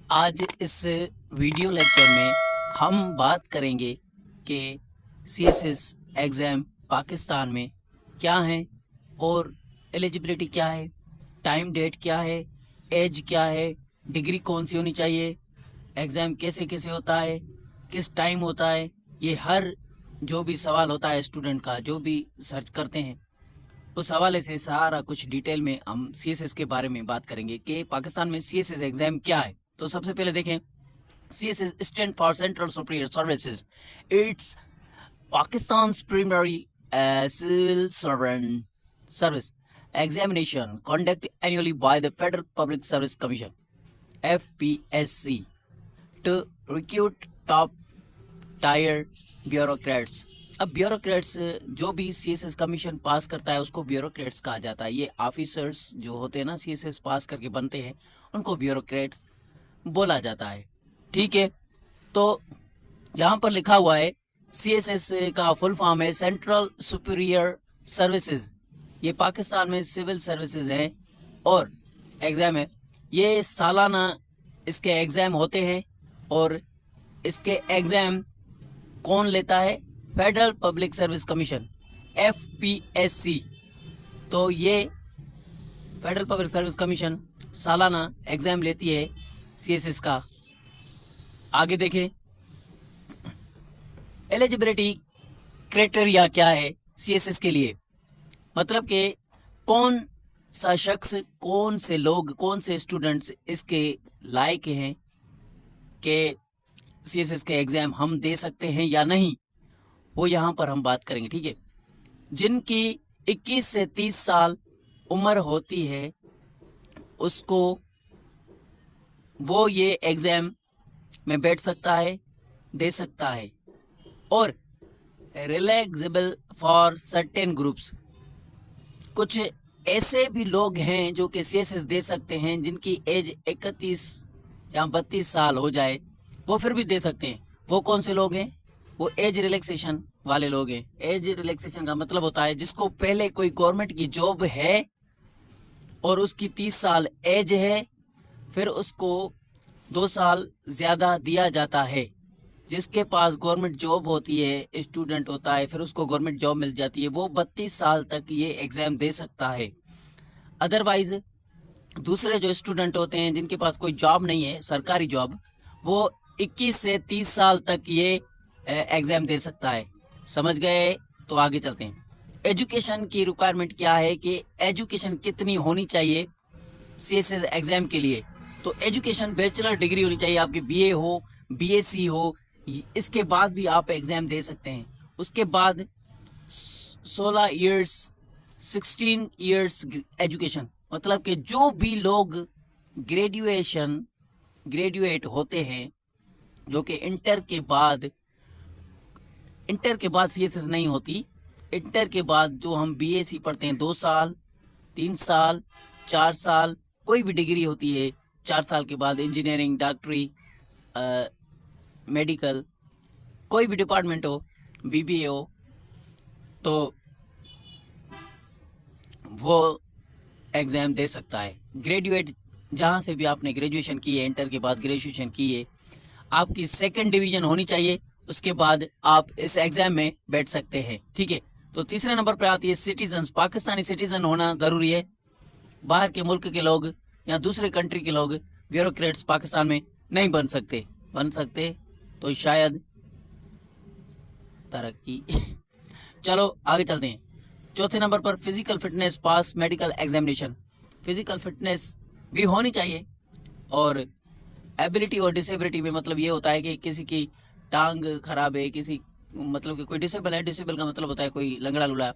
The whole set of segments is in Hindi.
आज इस वीडियो लेक्चर में हम बात करेंगे कि सीएसएस एग्ज़ाम पाकिस्तान में क्या है और एलिजिबिलिटी क्या है, टाइम डेट क्या है, एज क्या है, डिग्री कौन सी होनी चाहिए, एग्ज़ाम कैसे कैसे होता है, किस टाइम होता है। ये हर जो भी सवाल होता है स्टूडेंट का, जो भी सर्च करते हैं, उस हवाले से सारा कुछ डिटेल में हम सीएसएस के बारे में बात करेंगे कि पाकिस्तान में सीएसएस एग्ज़ाम क्या है। तो सबसे पहले देखें, CSS stand for Central Superior Services. It's Pakistan's primary civil servant service examination conducted annually by the Federal Public Service Commission (FPSC) to recruit top tier bureaucrats. अब ब्यूरोक्रेट्स जो भी सीएसएस कमीशन पास करता है उसको ब्यूरोक्रेट्स कहा जाता है। ये ऑफिसर्स जो होते हैं ना, सीएसएस पास करके बनते हैं, उनको ब्यूरोक्रेट्स बोला जाता है। ठीक है, तो यहाँ पर लिखा हुआ है सीएसएस का फुल फॉर्म है सेंट्रल सुपीरियर सर्विसेज। ये पाकिस्तान में सिविल सर्विसेज है और एग्ज़ाम है। ये सालाना इसके एग्ज़ाम होते हैं और इसके एग्ज़ाम कौन लेता है? Federal public service commission FPSC। तो ये फेडरल पब्लिक सर्विस कमीशन सालाना एग्ज़ाम लेती है सीएसएस का। आगे देखें, एलिजिबिलिटी क्राइटेरिया क्या है सीएसएस के लिए। मतलब कि कौन सा शख्स, कौन से लोग, कौन से स्टूडेंट्स इसके लायक हैं कि सीएसएस के एग्ज़ाम हम दे सकते हैं या नहीं, वो यहाँ पर हम बात करेंगे। ठीक है, जिनकी 21 से 30 साल उम्र होती है उसको वो ये एग्ज़ाम में बैठ सकता है, दे सकता है। और रिलैक्सेबल फॉर सर्टेन ग्रुप्स, कुछ ऐसे भी लोग हैं जो कि सीएसएस दे सकते हैं जिनकी एज 31 या 32 साल हो जाए, वो फिर भी दे सकते हैं। वो कौन से लोग हैं? वो एज रिलैक्सेशन वाले लोग हैं। एज रिलैक्सेशन का मतलब होता है जिसको पहले कोई गवर्नमेंट की जॉब है और उसकी 30 साल एज है, फिर उसको 2 साल ज़्यादा दिया जाता है। जिसके पास गवर्नमेंट जॉब होती है, स्टूडेंट होता है, फिर उसको गवर्नमेंट जॉब मिल जाती है, वो 32 साल तक ये एग्ज़ाम दे सकता है। अदरवाइज़ दूसरे जो स्टूडेंट होते हैं जिनके पास कोई जॉब नहीं है, सरकारी जॉब, वो 21 से 30 साल तक ये एग्ज़ाम दे सकता है। समझ गए? तो आगे चलते हैं। एजुकेशन की रिक्वायरमेंट क्या है कि एजुकेशन कितनी होनी चाहिए सीएसएस एग्ज़ाम के लिए। तो एजुकेशन बैचलर डिग्री होनी चाहिए, आपकी BA हो, BSc हो, इसके बाद भी आप एग्ज़ाम दे सकते हैं। उसके बाद 16 ईयर्स 16 ईयर्स एजुकेशन, मतलब कि जो भी लोग ग्रेजुएट होते हैं, जो कि इंटर के बाद सीएसएस नहीं होती, इंटर के बाद जो हम BSc पढ़ते हैं 2 साल, 3 साल, 4 साल, कोई भी डिग्री होती है 4 साल के बाद, इंजीनियरिंग, डॉक्टरी, मेडिकल, कोई भी डिपार्टमेंट हो, BBA हो, तो वो एग्ज़ाम दे सकता है। ग्रेजुएट, जहाँ से भी आपने ग्रेजुएशन की है, इंटर के बाद ग्रेजुएशन की है, आपकी सेकंड डिवीज़न होनी चाहिए, उसके बाद आप इस एग्ज़ाम में बैठ सकते हैं। ठीक है, तो तीसरे नंबर पर आती है सिटीजन्स। पाकिस्तानी सिटीज़न होना ज़रूरी है। बाहर के मुल्क के लोग या दूसरे कंट्री के लोग ब्यूरोक्रेट्स पाकिस्तान में नहीं बन सकते तो शायद तरक्की चलो आगे चलते हैं। चौथे नंबर पर फिजिकल फिटनेस पास मेडिकल एग्जामिनेशन। फिजिकल फिटनेस भी होनी चाहिए। और एबिलिटी और डिसेबिलिटी में मतलब ये होता है कि किसी की टांग खराब है, किसी मतलब कि कोई डिसेबल है, डिसेबल का मतलब होता है कोई लंगड़ा लूला,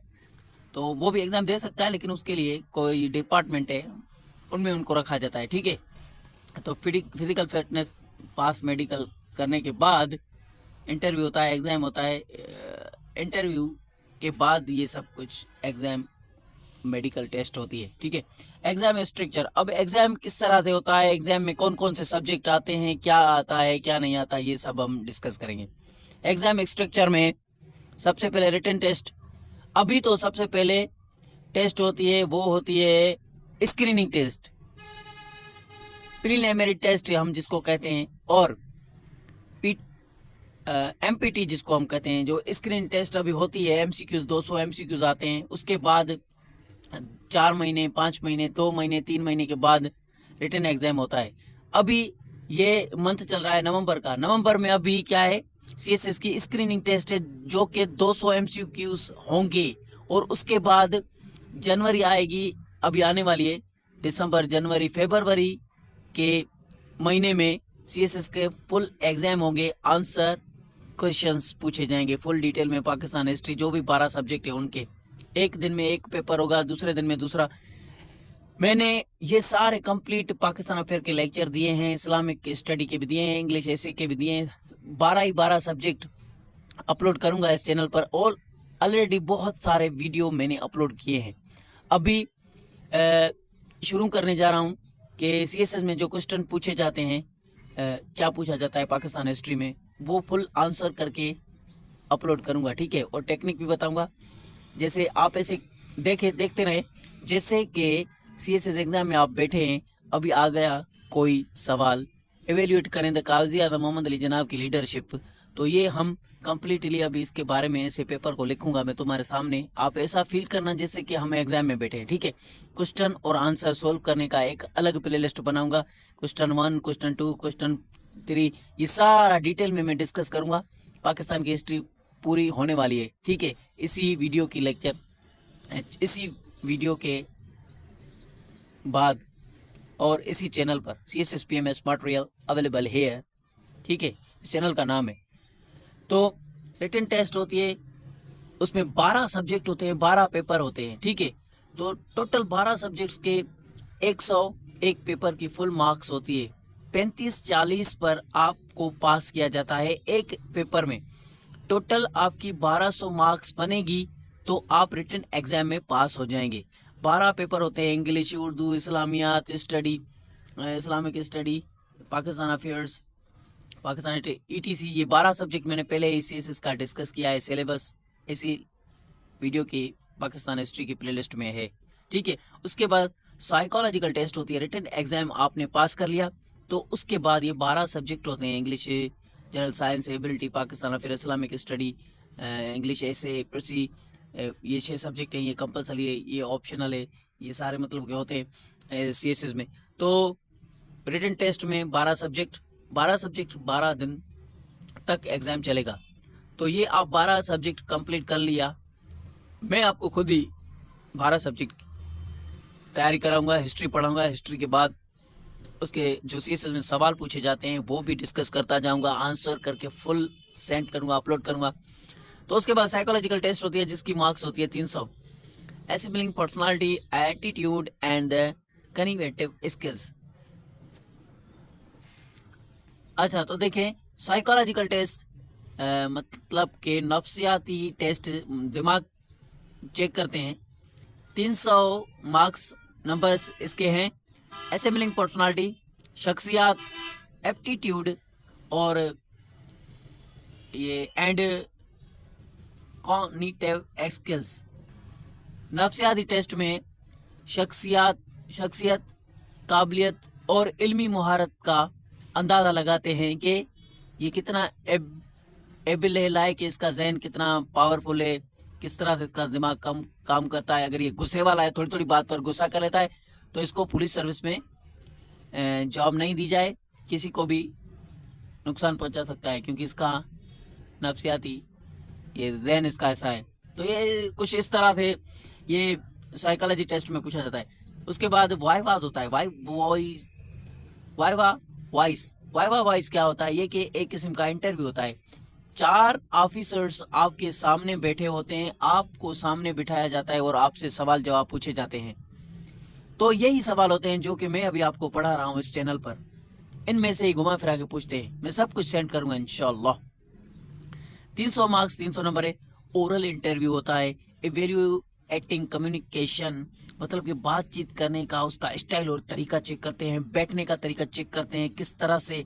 तो वो भी एग्ज़ाम दे सकता है, लेकिन उसके लिए कोई डिपार्टमेंट है, उनमें उनको रखा जाता है। ठीक है, तो फिजिकल फिटनेस पास मेडिकल करने के बाद इंटरव्यू होता है, एग्ज़ाम होता है। इंटरव्यू के बाद ये सब कुछ एग्ज़ाम, मेडिकल टेस्ट होती है। ठीक है, एग्ज़ाम स्ट्रक्चर। अब एग्ज़ाम किस तरह से होता है, एग्ज़ाम में कौन कौन से सब्जेक्ट आते हैं, क्या आता है क्या नहीं आता, ये सब हम डिस्कस करेंगे। एग्ज़ाम स्ट्रक्चर में सबसे पहले रिटन टेस्ट। अभी तो सबसे पहले टेस्ट होती है, वो होती है स्क्रीनिंग टेस्ट। प्रीलिमिनरी टेस्ट हम जिसको कहते हैं, और एमपीटी जिसको हम कहते हैं, जो स्क्रीन टेस्ट अभी होती है, एमसीक्यूज 200 एमसीक्यूज आते हैं, उसके बाद 4 महीने 5 महीने 2 महीने 3 महीने के बाद रिटन एग्जाम होता है। अभी ये मंथ चल रहा है नवंबर का, नवंबर में अभी क्या है, सीएसएस की स्क्रीनिंग टेस्ट है जो कि 200 एमसीक्यूज होंगे, और उसके बाद जनवरी आएगी, अभी आने वाली है दिसंबर जनवरी फरवरी के महीने में सीएसएस के फुल एग्जाम होंगे, आंसर क्वेश्चंस पूछे जाएंगे फुल डिटेल में, पाकिस्तान हिस्ट्री जो भी 12 सब्जेक्ट है उनके, एक दिन में एक पेपर होगा, दूसरे दिन में दूसरा। मैंने ये सारे कंप्लीट पाकिस्तान अफेयर के लेक्चर दिए हैं, इस्लामिक स्टडी के भी दिए हैं, इंग्लिश ऐसे के भी दिए हैं, 12 सब्जेक्ट अपलोड करूंगा इस चैनल पर, और ऑलरेडी बहुत सारे वीडियो मैंने अपलोड किए हैं। अभी शुरू करने जा रहा हूँ कि सीएसएस में जो क्वेश्चन पूछे जाते हैं, क्या पूछा जाता है पाकिस्तान हिस्ट्री में, वो फुल आंसर करके अपलोड करूंगा, ठीक है। और टेक्निक भी बताऊंगा, जैसे आप ऐसे देखते रहे, जैसे कि सीएसएस एग्जाम में आप बैठे हैं, अभी आ गया कोई सवाल, एवेल्यूएट करें द काजी आजम मोहम्मद अली जनाब की लीडरशिप, तो ये हम कंप्लीटली अभी इसके बारे में ऐसे पेपर को लिखूंगा मैं तुम्हारे सामने, आप ऐसा फील करना जैसे कि हम एग्जाम में बैठे हैं, ठीक है। क्वेश्चन और आंसर सोल्व करने का एक अलग प्लेलिस्ट बनाऊंगा, क्वेश्चन 1 क्वेश्चन 2 क्वेश्चन 3, ये सारा डिटेल में मैं डिस्कस करूंगा। पाकिस्तान की हिस्ट्री पूरी होने वाली है, ठीक है, इसी वीडियो की लेक्चर, इसी वीडियो के बाद और इसी चैनल पर CSSPMS मटेरियल अवेलेबल है, ठीक है, इस चैनल का नाम है। तो रिटन टेस्ट होती है, उसमें 12 सब्जेक्ट होते हैं, 12 पेपर होते हैं, ठीक है। तो टोटल 12 सब्जेक्ट्स के 101 पेपर की फुल मार्क्स होती है, 35-40 पर आपको पास किया जाता है एक पेपर में। टोटल आपकी 1200 मार्क्स बनेगी तो आप रिटन एग्जाम में पास हो जाएंगे। 12 पेपर होते हैं, इंग्लिश, उर्दू, इस्लामियात study, Islamic study, Pakistan affairs, Pakistan ETC, ये 12 सब्जेक्ट मैंने पहले ही सीएसएस का डिस्कस किया है, सिलेबस इसी वीडियो की पाकिस्तान हिस्ट्री की प्लेलिस्ट में है, ठीक है। उसके बाद साइकोलॉजिकल टेस्ट होती है, रिटन एग्जाम आपने पास कर लिया तो उसके बाद ये 12 सब्जेक्ट होते हैं, English, general science, ability, Pakistan affair, Islamic study, English ऐसे प्रसी, ये 6 सब्जेक्ट हैं, ये कंपलसरी है, ये ऑप्शनल है, ये सारे मतलब के होते हैं सीएसएस में। तो रिटन टेस्ट में 12 सब्जेक्ट 12 दिन तक एग्जाम चलेगा। तो ये आप 12 सब्जेक्ट कंप्लीट कर लिया, मैं आपको खुद ही 12 सब्जेक्ट तैयारी कराऊंगा, हिस्ट्री पढ़ाऊंगा, हिस्ट्री के बाद उसके जो सीएसएस में सवाल पूछे जाते हैं वो भी डिस्कस करता जाऊंगा, आंसर करके फुल सेंड करूंगा, अपलोड करूंगा। तो उसके बाद साइकोलॉजिकल टेस्ट होती है जिसकी मार्क्स होती है 300, एसिबलिंग personality, attitude and the communicative skills. अच्छा, तो देखें साइकोलॉजिकल टेस्ट मतलब के नफ्सियाती टेस्ट, दिमाग चेक करते हैं, 300 मार्क्स नंबर्स इसके हैं। एसेंबलिंग पर्सनालिटी, शख्सियत, एप्टीट्यूड और ये एंड कॉग्निटिव स्किल्स। नफ्सियाती टेस्ट में शख्सियत, काबिलियत और इल्मी महारत का अंदाज़ा लगाते हैं कि ये कितना एबिल है, लायक है, इसका जहन कितना पावरफुल है, किस तरह से इसका दिमाग कम काम करता है। अगर ये गुस्से वाला है, थोड़ी थोड़ी बात पर गुस्सा कर लेता है, तो इसको पुलिस सर्विस में जॉब नहीं दी जाए, किसी को भी नुकसान पहुंचा सकता है, क्योंकि इसका नफ्सियाती ये जहन इसका ऐसा है। तो ये कुछ इस तरह से ये साइकोलॉजी टेस्ट में पूछा जाता है। उसके बाद वाइवाज होता है, वाइवा वॉइस क्या होता है, ये कि एक किस्म का इंटरव्यू होता है। 4 ऑफिसर्स आपके सामने बैठे होते हैं, आपको सामने बिठाया जाता है और आपसे सवाल जवाब पूछे जाते हैं। तो यही सवाल होते हैं जो कि मैं अभी आपको पढ़ा रहा हूँ इस चैनल पर, इनमें से ही घुमा फिरा के पूछते हैं। मैं सब कुछ सेंड करूंगा इंशाल्लाह। 300 मार्क्स, 300 नंबर है। ओरल इंटरव्यू होता है, इवैल्यूएटिंग कम्युनिकेशन, मतलब कि बातचीत करने का उसका स्टाइल और तरीका चेक करते हैं, बैठने का तरीका चेक करते हैं, किस तरह से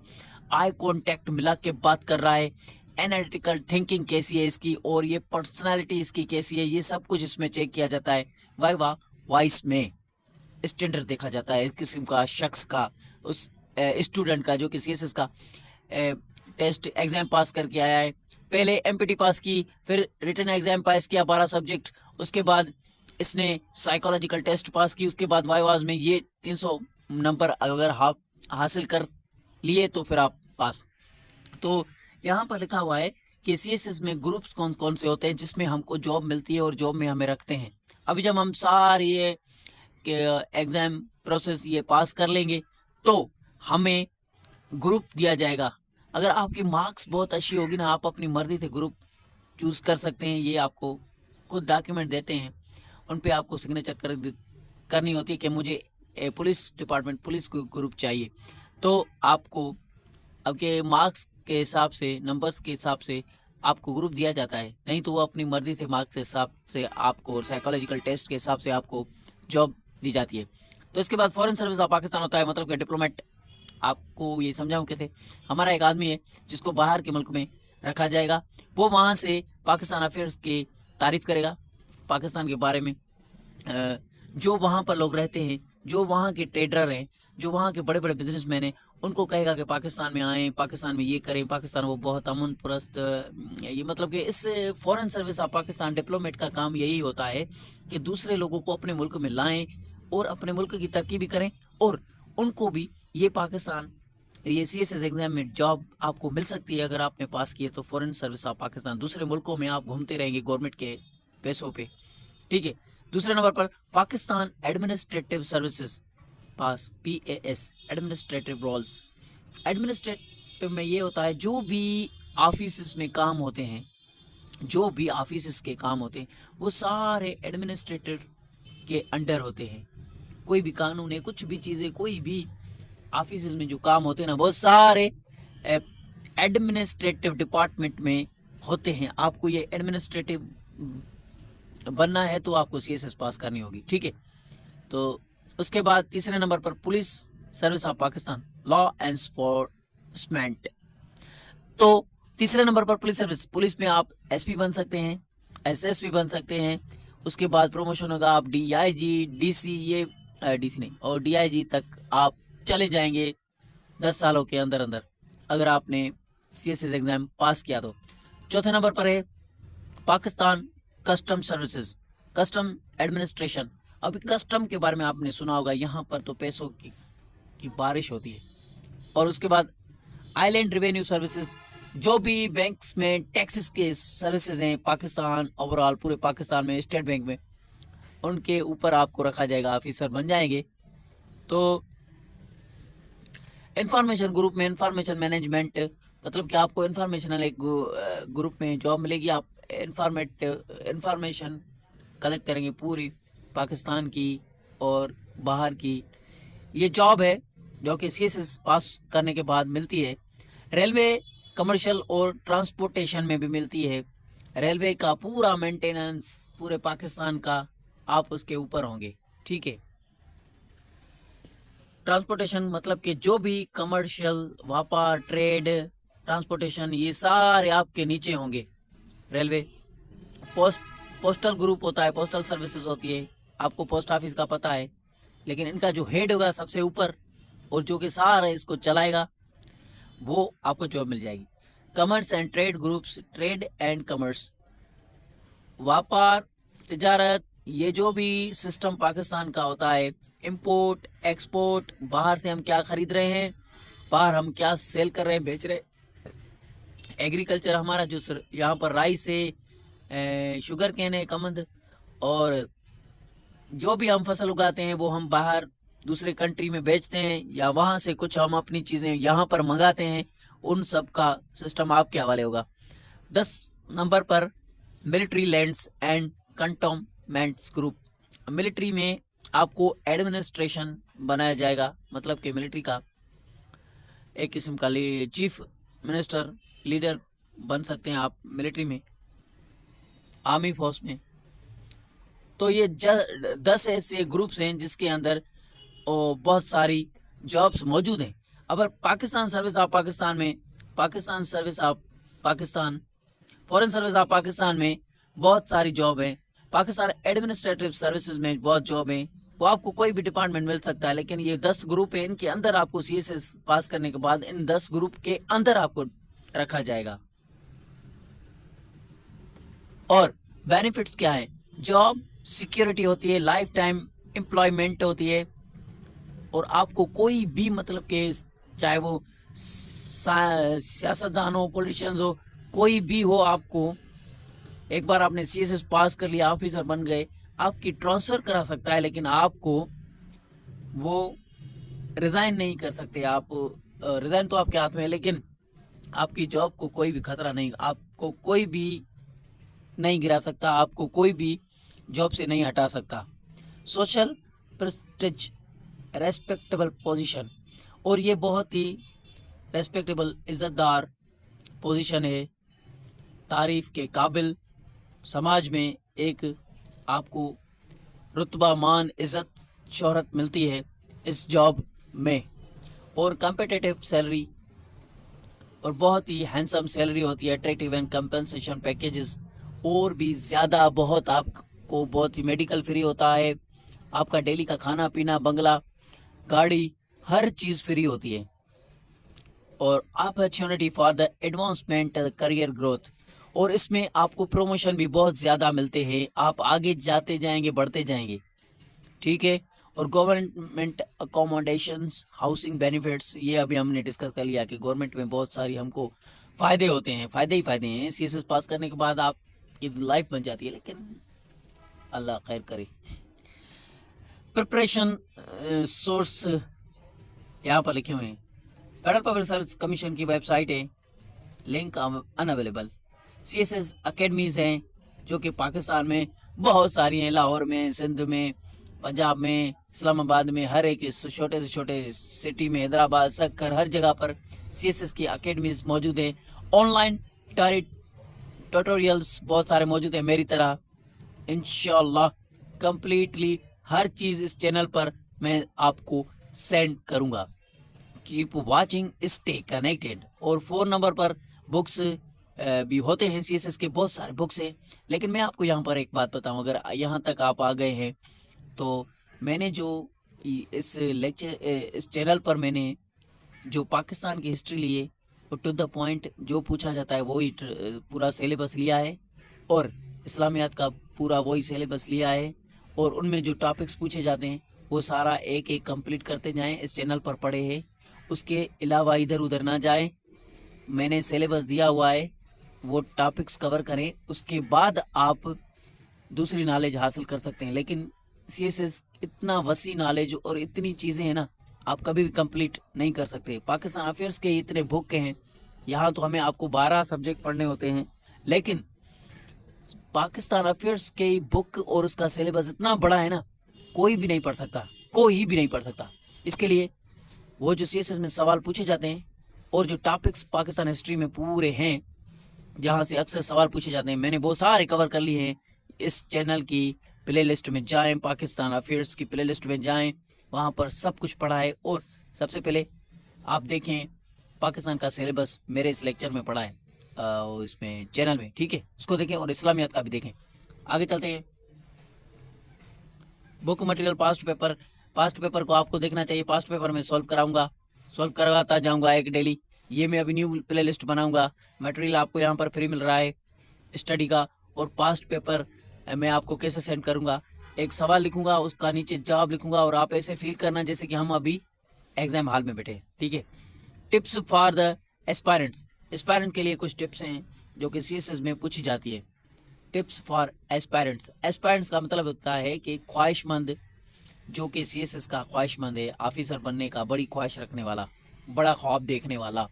आई कांटेक्ट मिला के बात कर रहा है, एनालिटिकल थिंकिंग कैसी है इसकी, और ये पर्सनालिटी इसकी कैसी है, ये सब कुछ इसमें चेक किया जाता है। वाइवा वॉइस में स्टैंडर्ड देखा जाता है, इस किस्म का शख्स का, उस स्टूडेंट का जो कि सीएसएस का टेस्ट एग्जाम पास करके आया है, पहले एमपीटी पास की, फिर रिटन एग्जाम पास किया 12 सब्जेक्ट, उसके बाद इसने साइकोलॉजिकल टेस्ट पास की, उसके बाद वाइवाज में ये 300 नंबर अगर हासिल कर लिए तो फिर आप पास। तो यहाँ पर लिखा हुआ है कि सीएसएस में ग्रुप्स कौन कौन से होते हैं जिसमें हमको जॉब मिलती है और जॉब में हमें रखते हैं। अभी जब हम सारे ये एग्जाम प्रोसेस ये पास कर लेंगे तो हमें ग्रुप दिया जाएगा। अगर आपकी मार्क्स बहुत अच्छी होगी ना, आप अपनी मर्जी से ग्रुप चूज कर सकते हैं। ये आपको खुद डॉक्यूमेंट देते हैं, उन पे आपको सिग्नेचर करनी होती है कि मुझे पुलिस डिपार्टमेंट पुलिस को ग्रुप चाहिए, तो आपको आपके मार्क्स के हिसाब से, नंबर्स के हिसाब से आपको ग्रुप दिया जाता है। नहीं तो वो अपनी मर्जी से मार्क्स के हिसाब से आपको, साइकोलॉजिकल टेस्ट के हिसाब से आपको जॉब दी जाती है। तो इसके बाद फॉरेन सर्विस ऑफ पाकिस्तान होता है, मतलब कि डिप्लोमेट। आपको ये समझाऊं कैसे। हमारा एक आदमी है जिसको बाहर के मुल्क में रखा जाएगा, वो वहाँ से पाकिस्तान अफेयर्स की तारीफ करेगा, पाकिस्तान के बारे में। जो वहाँ पर लोग रहते हैं, जो वहाँ के ट्रेडर हैं, जो वहाँ के बड़े बड़े बिजनेसमैन हैं, उनको कहेगा कि पाकिस्तान में आएँ, पाकिस्तान में ये करें, पाकिस्तान वो बहुत अमन परस्त। ये मतलब कि इस foreign service of Pakistan diplomat का काम यही होता है कि दूसरे लोगों को अपने मुल्क में लाएं और अपने मुल्क की तरक्की भी करें, और उनको भी ये पाकिस्तान, ये सीएसएस एग्जाम में जॉब आपको मिल सकती है अगर आपने पास किए तो। फॉरेन सर्विस ऑफ पाकिस्तान, दूसरे मुल्कों में आप घूमते रहेंगे गवर्नमेंट के पैसों पे, ठीक है। दूसरे नंबर पर पाकिस्तान एडमिनिस्ट्रेटिव सर्विसेज, पास PAS, एडमिनिस्ट्रेटिव रोल्स। एडमिनिस्ट्रेटिव में ये होता है जो भी ऑफिस में काम होते हैं, जो भी ऑफिस के काम होते हैं वो सारे एडमिनिस्ट्रेटिव के अंडर होते हैं। कोई भी कानून है, कुछ भी चीज़ें, कोई भी ऑफिस में जो काम होते हैं ना, वो सारे एडमिनिस्ट्रेटिव डिपार्टमेंट में होते हैं। आपको ये एडमिनिस्ट्रेटिव बनना है तो आपको सीएसएस पास करनी होगी, ठीक है। तो उसके बाद तीसरे नंबर पर police service of Pakistan, law enforcement. तो तीसरे नंबर पर पुलिस सर्विस, पुलिस में आप SP बन सकते हैं, SSP बन सकते हैं। उसके बाद प्रमोशन होगा, आप DIG, DC, ये DC नहीं, और DIG तक आप चले जाएंगे 10 सालों के अंदर अंदर, अगर आपने सीएसएस एग्जाम पास किया तो। चौथे नंबर पर है Pakistan custom services, custom administration. अभी कस्टम के बारे में आपने सुना होगा, यहाँ पर तो पैसों की बारिश होती है। और उसके बाद आइलैंड रेवेन्यू सर्विसेज, जो भी बैंक्स में टैक्सेस के सर्विसेज हैं पाकिस्तान, ओवरऑल पूरे पाकिस्तान में, स्टेट बैंक में, उनके ऊपर आपको रखा जाएगा, ऑफिसर बन जाएंगे। तो इंफॉर्मेशन ग्रुप में इंफॉर्मेशन मैनेजमेंट, मतलब कि आपको इंफॉर्मेशनल एक ग्रुप में जॉब मिलेगी। आप इंफॉर्मेशन कलेक्ट करेंगे पूरी पाकिस्तान की और बाहर की। ये जॉब है जो कि सीएसएस पास करने के बाद मिलती है। रेलवे, कमर्शियल और ट्रांसपोर्टेशन में भी मिलती है। रेलवे का पूरा मेंटेनेंस पूरे पाकिस्तान का आप उसके ऊपर होंगे, ठीक है। ट्रांसपोर्टेशन मतलब कि जो भी कमर्शियल, व्यापार, ट्रेड, ट्रांसपोर्टेशन, ये सारे आपके नीचे होंगे। रेलवे, पोस्टल ग्रुप होता है, पोस्टल सर्विसेज होती है, आपको पोस्ट ऑफिस का पता है, लेकिन इनका जो हेड होगा सबसे ऊपर और जो कि सारा इसको चलाएगा, वो आपको जॉब मिल जाएगी। Commerce and trade groups, trade and commerce, व्यापार, तिजारत, ये जो भी सिस्टम पाकिस्तान का होता है, इंपोर्ट एक्सपोर्ट, बाहर से हम क्या खरीद रहे हैं, बाहर हम क्या सेल कर रहे हैं, बेच रहे हैं। एग्रीकल्चर हमारा जो यहाँ पर राइस है, शुगर केन है, कमंद, और जो भी हम फसल उगाते हैं वो हम बाहर दूसरे कंट्री में बेचते हैं, या वहाँ से कुछ हम अपनी चीज़ें यहाँ पर मंगाते हैं, उन सब का सिस्टम आपके हवाले होगा। 10 नंबर पर military lands and cantonments group, military में आपको एडमिनिस्ट्रेशन बनाया जाएगा, मतलब कि मिलिट्री का एक किस्म का चीफ मिनिस्टर, लीडर बन सकते हैं आप मिलिट्री में, आर्मी फोर्स में। तो ये 10 ऐसे ग्रुप्स हैं जिसके अंदर बहुत सारी जॉब्स मौजूद हैं। अगर पाकिस्तान सर्विस ऑफ पाकिस्तान में, Pakistan service of Pakistan, foreign service of Pakistan में बहुत सारी जॉब है। पाकिस्तान एडमिनिस्ट्रेटिव सर्विसेज में बहुत जॉब है। वो आपको कोई भी डिपार्टमेंट मिल सकता है, लेकिन ये 10 ग्रुप है, इनके अंदर आपको CSS पास करने के बाद इन 10 ग्रुप के अंदर आपको रखा जाएगा। और बेनिफिट्स क्या है? जॉब सिक्योरिटी होती है, लाइफ टाइम एम्प्लॉयमेंट होती है, और आपको कोई भी मतलब के चाहे वो सियासतदान हो, पॉलिटिशियंस हो, कोई भी हो, आपको एक बार आपने CSS पास कर लिया, ऑफिसर बन गए, आपकी ट्रांसफर करा सकता है, लेकिन आपको वो रिजाइन नहीं कर सकते। आप रिजाइन तो आपके हाथ में है, लेकिन आपकी जॉब को कोई भी खतरा नहीं, आपको कोई भी नहीं गिरा सकता, आपको कोई भी जॉब से नहीं हटा सकता। सोशल प्रेस्टिज, रेस्पेक्टेबल पोजीशन, और ये बहुत ही रेस्पेक्टेबल इज्जतदार पोजीशन है, तारीफ के काबिल, समाज में एक आपको रुतबा, मान, इज्जत, शोहरत मिलती है इस जॉब में, और कम्पिटिटिव सैलरी, और बहुत ही हैंडसम सैलरी होती है, अट्रैक्टिव एंड कंपनसेशन पैकेजेस, और भी ज़्यादा बहुत, आपको बहुत ही मेडिकल फ्री होता है, आपका डेली का खाना पीना, बंगला, गाड़ी, हर चीज़ फ्री होती है, और opportunity for the advancement career growth, और इसमें आपको प्रमोशन भी बहुत ज़्यादा मिलते हैं, आप आगे जाते जाएंगे, बढ़ते जाएंगे, ठीक है। और गवर्नमेंट अकोमोडेशंस, हाउसिंग बेनिफिट्स, ये अभी हमने डिस्कस कर लिया कि गवर्नमेंट में बहुत सारी हमको फ़ायदे होते हैं, फ़ायदे ही फ़ायदे हैं। CSS पास करने के बाद आपकी लाइफ बन जाती है, लेकिन अल्लाह खैर करे। प्रिपरेशन सोर्स यहाँ पर लिखे हुए हैं, फेडरल पब्लिक सर्विस कमीशन की वेबसाइट है, लिंक अनअवेलेबल। CSS अकेडमीज़ हैं जो कि पाकिस्तान में बहुत सारी हैं, लाहौर में, सिंध में, पंजाब में, इस्लामाबाद में, हर एक छोटे से छोटे सिटी में, हैदराबाद, सक्कर, हर जगह पर CSS की अकेडमीज़ मौजूद है। ऑनलाइन ट्यूटोरियल्स बहुत सारे मौजूद हैं, मेरी तरह इंशाल्लाह कंप्लीटली हर चीज़ इस चैनल पर मैं आपको सेंड करूँगा। Keep watching, stay connected. और 4 नंबर पर बुक्स भी होते हैं, CSS के बहुत सारे बुक्स हैं, लेकिन मैं आपको यहाँ पर एक बात बताऊँ, अगर यहाँ तक आप आ गए हैं तो मैंने जो इस चैनल पर मैंने जो पाकिस्तान की हिस्ट्री ली है, वो टू द पॉइंट जो पूछा जाता है वही पूरा सिलेबस लिया है, और इस्लामियात का पूरा वही सिलेबस लिया है, और उनमें जो टॉपिक्स पूछे जाते हैं वो सारा एक एक कंप्लीट करते जाएं, इस चैनल पर पढ़े हैं, उसके अलावा इधर उधर ना जाएं। मैंने सिलेबस दिया हुआ है, वो टॉपिक्स कवर करें, उसके बाद आप दूसरी नॉलेज हासिल कर सकते हैं। लेकिन CSS इतना वसी नॉलेज और इतनी चीज़ें हैं ना, आप कभी भी कंप्लीट नहीं कर सकते। पाकिस्तान अफेयर्स के इतने बुक हैं, यहाँ तो हमें आपको 12 सब्जेक्ट पढ़ने होते हैं, लेकिन पाकिस्तान अफेयर्स के बुक और उसका सिलेबस इतना बड़ा है ना, कोई भी नहीं पढ़ सकता, कोई भी नहीं पढ़ सकता। इसके लिए वो जो CSS में सवाल पूछे जाते हैं और जो टॉपिक्स पाकिस्तान हिस्ट्री में पूरे हैं जहाँ से अक्सर सवाल पूछे जाते हैं, मैंने वो सारे कवर कर लिए हैं। इस चैनल की प्लेलिस्ट में जाएं, पाकिस्तान अफेयर्स की प्लेलिस्ट में जाएं, वहाँ पर सब कुछ पढ़ा है। और सबसे पहले आप देखें पाकिस्तान का सिलेबस मेरे इस लेक्चर में पढ़ा है इसमें चैनल में, ठीक है, उसको देखें, और इस्लामियात का भी देखें। आगे चलते हैं। बुक मटेरियल पास्ट पेपर को आपको देखना चाहिए, पास्ट पेपर में सॉल्व करवाता जाऊँगा एक डेली। ये मैं अभी न्यू प्लेलिस्ट बनाऊँगा, मटेरियल आपको यहाँ पर फ्री मिल रहा है स्टडी का, और पास्ट पेपर मैं आपको कैसे सेंड करूँगा, एक सवाल लिखूँगा, उसका नीचे जवाब लिखूँगा, और आप ऐसे फील करना जैसे कि हम अभी एग्जाम हॉल में बैठे, ठीक है। टिप्स फॉर द एस्पायरेंट के लिए कुछ टिप्स हैं जो कि CSS में पूछी जाती है। टिप्स फॉर एस्पायरेंट्स का मतलब होता है कि ख्वाहिशमंद, जो कि CSS का ख्वाहिशमंद है, ऑफिसर बनने का बड़ी ख्वाहिश रखने वाला, बड़ा ख्वाब देखने वाला।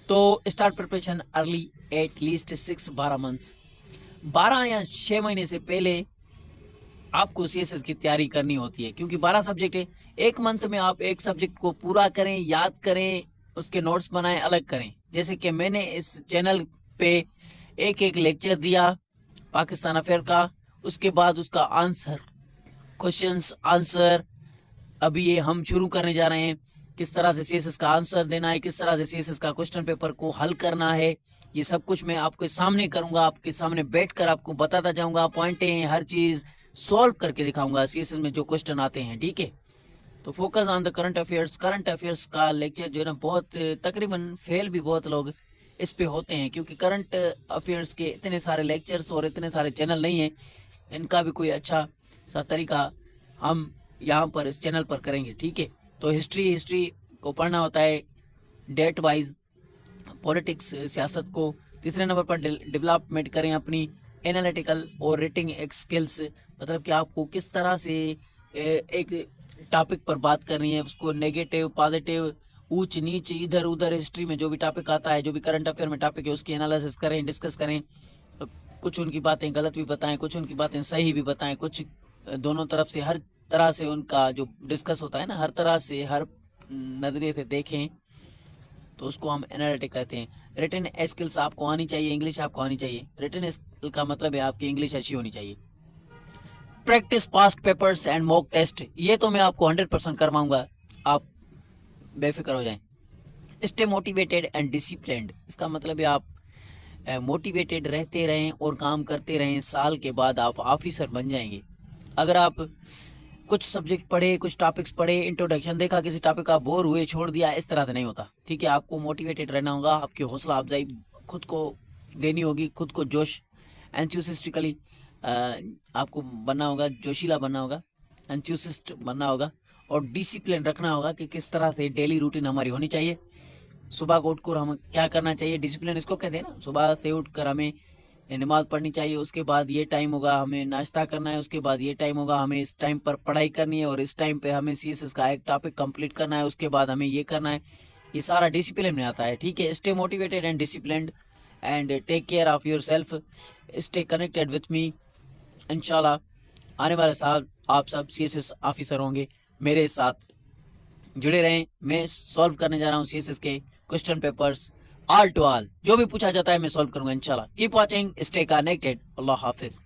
तो start preparation early, at least 12 months, 12 या 6 महीने से पहले आपको CSS की तैयारी करनी होती है, क्योंकि 12 सब्जेक्ट है। एक मंथ में आप एक सब्जेक्ट को पूरा करें, याद करें, उसके नोट्स बनाएं, अलग करें। जैसे कि मैंने इस चैनल पे एक एक लेक्चर दिया पाकिस्तान अफेयर का, उसके बाद उसका आंसर, क्वेश्चंस आंसर, अभी ये हम शुरू करने जा रहे हैं, किस तरह से CSS का आंसर देना है, किस तरह से CSS का क्वेश्चन पेपर को हल करना है, ये सब कुछ मैं आपके सामने करूंगा, आपके सामने बैठकर आपको बताता जाऊंगा, पॉइंटें, हर चीज़ सॉल्व करके दिखाऊंगा सीएसएस में जो क्वेश्चन आते हैं, ठीक है। तो focus on the current affairs. Current affairs का लेक्चर जो है ना बहुत तकरीबन फेल भी बहुत लोग इस पे होते हैं, क्योंकि करंट अफेयर्स के इतने सारे लेक्चर्स और इतने सारे चैनल नहीं हैं, इनका भी कोई अच्छा सा तरीका हम यहाँ पर इस चैनल पर करेंगे, ठीक है। तो हिस्ट्री को पढ़ना होता है डेट वाइज, पॉलिटिक्स सियासत को। तीसरे नंबर पर डेवलपमेंट करें अपनी एनालिटिकल और रेटिंग स्किल्स, मतलब कि आपको किस तरह से एक टॉपिक पर बात करनी है, उसको नेगेटिव पॉजिटिव ऊंच नीच इधर उधर हिस्ट्री में जो भी टॉपिक आता है, जो भी करंट अफेयर में टॉपिक है उसकी एनालिसिस करें, डिस्कस करें। कुछ उनकी बातें गलत भी बताएं, कुछ उनकी बातें सही भी बताएं, कुछ दोनों तरफ से हर तरह से उनका जो डिस्कस होता है ना, हर तरह से हर नज़रिए से देखें, तो उसको हम एनालिटिक कहते हैं। रिटन स्किल्स आपको आनी चाहिए, इंग्लिश आपको आनी चाहिए। रिटन स्किल का मतलब है आपकी इंग्लिश अच्छी होनी चाहिए। Practice past papers and mock test, ये तो मैं आपको 100% करवाऊंगा, आप बेफिक्र हो जाएं। स्टे मोटिवेटेड एंड डिसिप्लिन्ड, इसका मतलब है आप मोटिवेटेड रहते रहें और काम करते रहें, साल के बाद आप ऑफिसर बन जाएंगे। अगर आप कुछ सब्जेक्ट पढ़े, कुछ टॉपिक्स पढ़े, इंट्रोडक्शन देखा किसी टॉपिक का, बोर हुए छोड़ दिया, इस तरह से नहीं होता, ठीक है। आपको मोटिवेटेड रहना होगा, आपकी हौसला अफजाई खुद को देनी होगी, खुद को जोश एंथुसिस्टिकली आपको बनना होगा, जोशीला बनना होगा, एंथुसिस्ट बनना होगा, और डिसिप्लिन रखना होगा कि किस तरह से डेली रूटीन हमारी होनी चाहिए। सुबह को उठकर हम क्या करना चाहिए, डिसिप्लिन इसको कहते हैं ना। सुबह से उठकर हमें नमाज पढ़नी चाहिए, उसके बाद ये टाइम होगा हमें नाश्ता करना है, उसके बाद ये टाइम होगा हमें इस टाइम पर पढ़ाई करनी है, और इस टाइम पे हमें सीएसएस का एक टॉपिक कंप्लीट करना है, उसके बाद हमें ये करना है। ये सारा डिसिप्लिन में आता है, ठीक है। Stay motivated and disciplined and take care of yourself, stay connected with me. इंशाल्लाह आने वाले साल आप सब सीएसएस ऑफिसर होंगे, मेरे साथ जुड़े रहें। मैं सॉल्व करने जा रहा हूँ सीएसएस के question papers all to all, जो भी पूछा जाता है मैं सॉल्व करूंगा इंशाल्लाह। कीप वॉचिंग, स्टे कनेक्टेड, अल्लाह हाफिज।